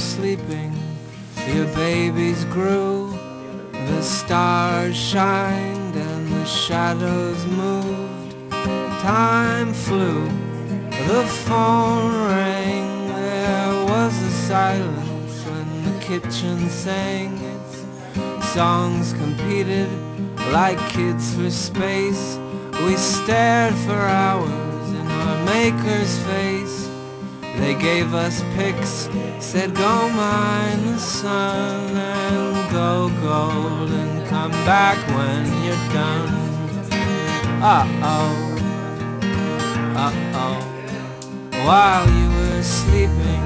sleeping, your babies grew. The stars shined and the shadows moved. Time flew, the phone rang. There was a silence when the kitchen sang its songs, competed like kids for space. We stared for hours in our maker's face. They gave us picks, said go mine the sun and go gold and come back when you're done. Uh-oh, uh-oh. While you were sleeping,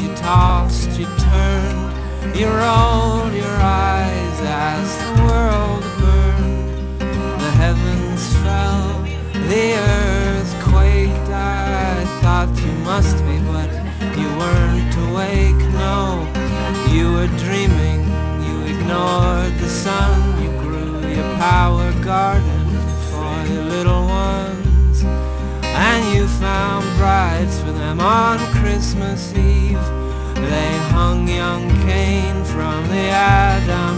you tossed, you turned, you rolled your eyes as the world burned. The heavens fell, the earth quaked. I thought you must be, but you weren't awake. No, you were dreaming. You ignored the sun. You grew your power garden for your little ones, and you found brides for them on Christmas Eve. They hung young Cain from the Adam